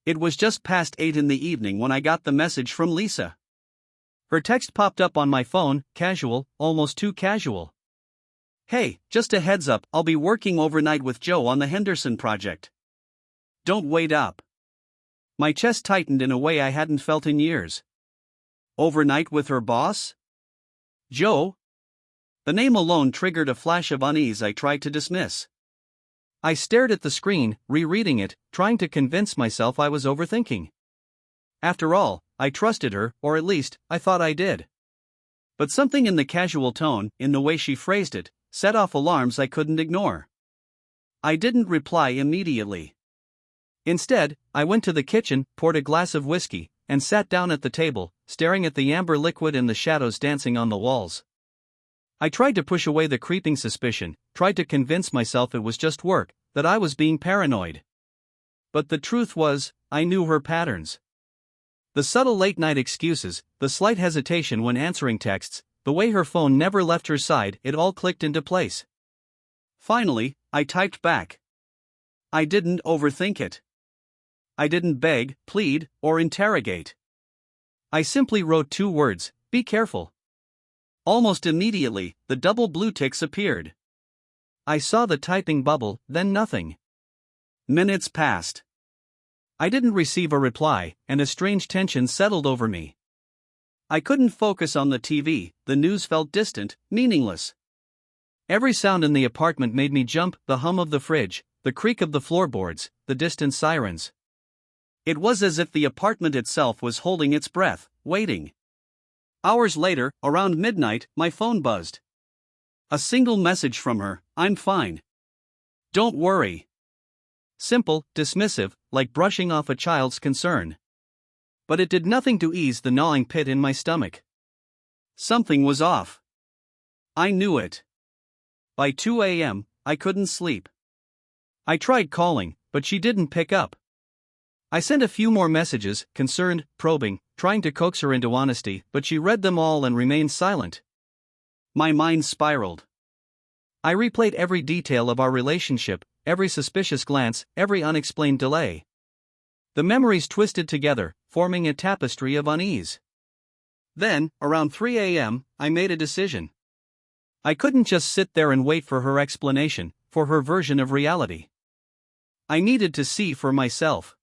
It was just past 8 in the evening when I got the message from Lisa. Her text popped up on my phone, casual, almost too casual. "Hey, just a heads up, I'll be working overnight with Joe on the Henderson project. Don't wait up." My chest tightened in a way I hadn't felt in years. Overnight with her boss? Joe? The name alone triggered a flash of unease I tried to dismiss. I stared at the screen, rereading it, trying to convince myself I was overthinking. After all, I trusted her, or at least, I thought I did. But something in the casual tone, in the way she phrased it, set off alarms I couldn't ignore. I didn't reply immediately. Instead, I went to the kitchen, poured a glass of whiskey, and sat down at the table, staring at the amber liquid and the shadows dancing on the walls. I tried to push away the creeping suspicion, tried to convince myself it was just work, that I was being paranoid. But the truth was, I knew her patterns. The subtle late-night excuses, the slight hesitation when answering texts, the way her phone never left her side, it all clicked into place. Finally, I typed back. I didn't overthink it. I didn't beg, plead, or interrogate. I simply wrote 2 words, "Be careful." Almost immediately, the double blue ticks appeared. I saw the typing bubble, then nothing. Minutes passed. I didn't receive a reply, and a strange tension settled over me. I couldn't focus on the TV, the news felt distant, meaningless. Every sound in the apartment made me jump, the hum of the fridge, the creak of the floorboards, the distant sirens. It was as if the apartment itself was holding its breath, waiting. Hours later, around midnight, my phone buzzed. A single message from her, "I'm fine. Don't worry." Simple, dismissive, like brushing off a child's concern. But it did nothing to ease the gnawing pit in my stomach. Something was off. I knew it. By 2 a.m., I couldn't sleep. I tried calling, but she didn't pick up. I sent a few more messages, concerned, probing, trying to coax her into honesty, but she read them all and remained silent. My mind spiraled. I replayed every detail of our relationship, every suspicious glance, every unexplained delay. The memories twisted together, forming a tapestry of unease. Then, around 3 a.m., I made a decision. I couldn't just sit there and wait for her explanation, for her version of reality. I needed to see for myself.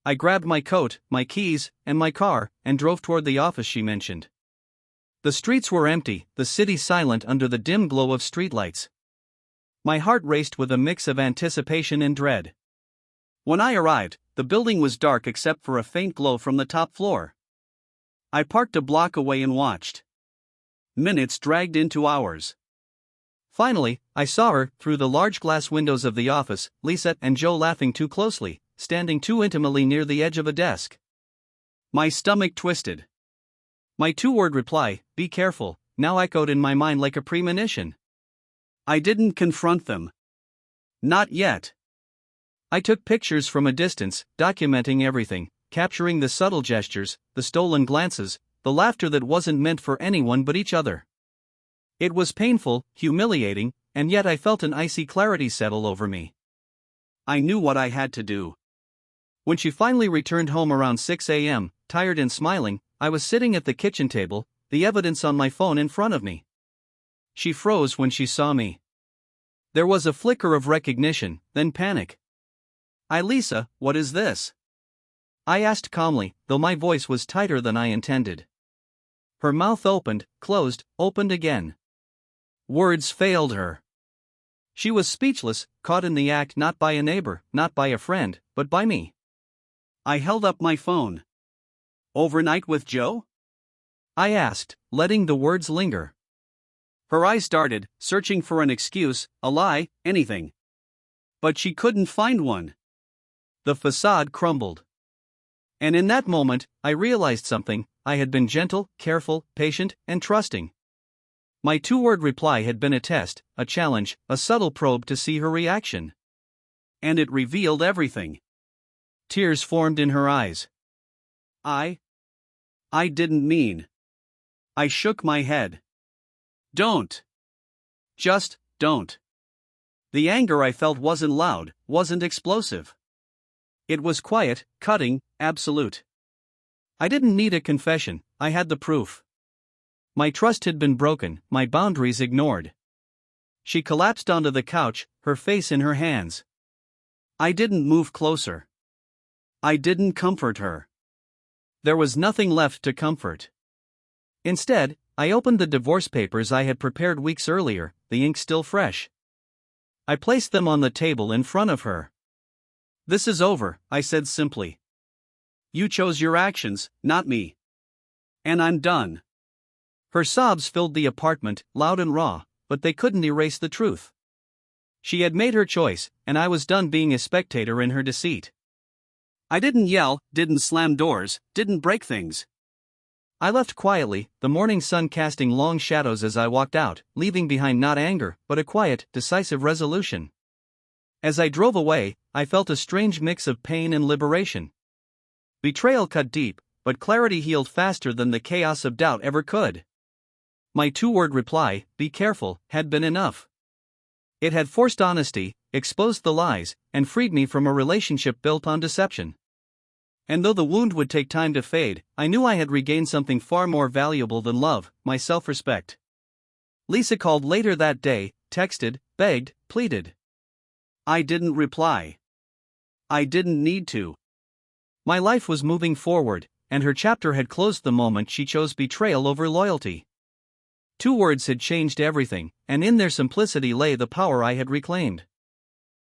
I grabbed my coat, my keys, and my car, and drove toward the office she mentioned. The streets were empty, the city silent under the dim glow of streetlights. My heart raced with a mix of anticipation and dread. When I arrived, the building was dark except for a faint glow from the top floor. I parked a block away and watched. Minutes dragged into hours. Finally, I saw her, through the large glass windows of the office, Lisa and Joe laughing too closely, standing too intimately near the edge of a desk. My stomach twisted. My 2-word reply, "Be careful," now echoed in my mind like a premonition. I didn't confront them. Not yet. I took pictures from a distance, documenting everything, capturing the subtle gestures, the stolen glances, the laughter that wasn't meant for anyone but each other. It was painful, humiliating, and yet I felt an icy clarity settle over me. I knew what I had to do. When she finally returned home around 6 a.m., tired and smiling, I was sitting at the kitchen table, the evidence on my phone in front of me. She froze when she saw me. There was a flicker of recognition, then panic. "Lisa, what is this?" I asked calmly, though my voice was tighter than I intended. Her mouth opened, closed, opened again. Words failed her. She was speechless, caught in the act not by a neighbor, not by a friend, but by me. I held up my phone. "Overnight with Joe?" I asked, letting the words linger. Her eyes darted, searching for an excuse, a lie, anything. But she couldn't find one. The facade crumbled. And in that moment, I realized something. I had been gentle, careful, patient, and trusting. My 2-word reply had been a test, a challenge, a subtle probe to see her reaction. And it revealed everything. Tears formed in her eyes. I didn't mean. I shook my head. Don't. Just don't. The anger I felt wasn't loud, wasn't explosive. It was quiet, cutting, absolute. I didn't need a confession, I had the proof. My trust had been broken, my boundaries ignored. She collapsed onto the couch, her face in her hands. I didn't move closer. I didn't comfort her. There was nothing left to comfort. Instead, I opened the divorce papers I had prepared weeks earlier, the ink still fresh. I placed them on the table in front of her. "This is over," I said simply. "You chose your actions, not me. And I'm done." Her sobs filled the apartment, loud and raw, but they couldn't erase the truth. She had made her choice, and I was done being a spectator in her deceit. I didn't yell, didn't slam doors, didn't break things. I left quietly, the morning sun casting long shadows as I walked out, leaving behind not anger, but a quiet, decisive resolution. As I drove away, I felt a strange mix of pain and liberation. Betrayal cut deep, but clarity healed faster than the chaos of doubt ever could. My two-word reply, "Be careful," had been enough. It had forced honesty, exposed the lies, and freed me from a relationship built on deception. And though the wound would take time to fade, I knew I had regained something far more valuable than love, my self-respect. Lisa called later that day, texted, begged, pleaded. I didn't reply. I didn't need to. My life was moving forward, and her chapter had closed the moment she chose betrayal over loyalty. 2 words had changed everything, and in their simplicity lay the power I had reclaimed.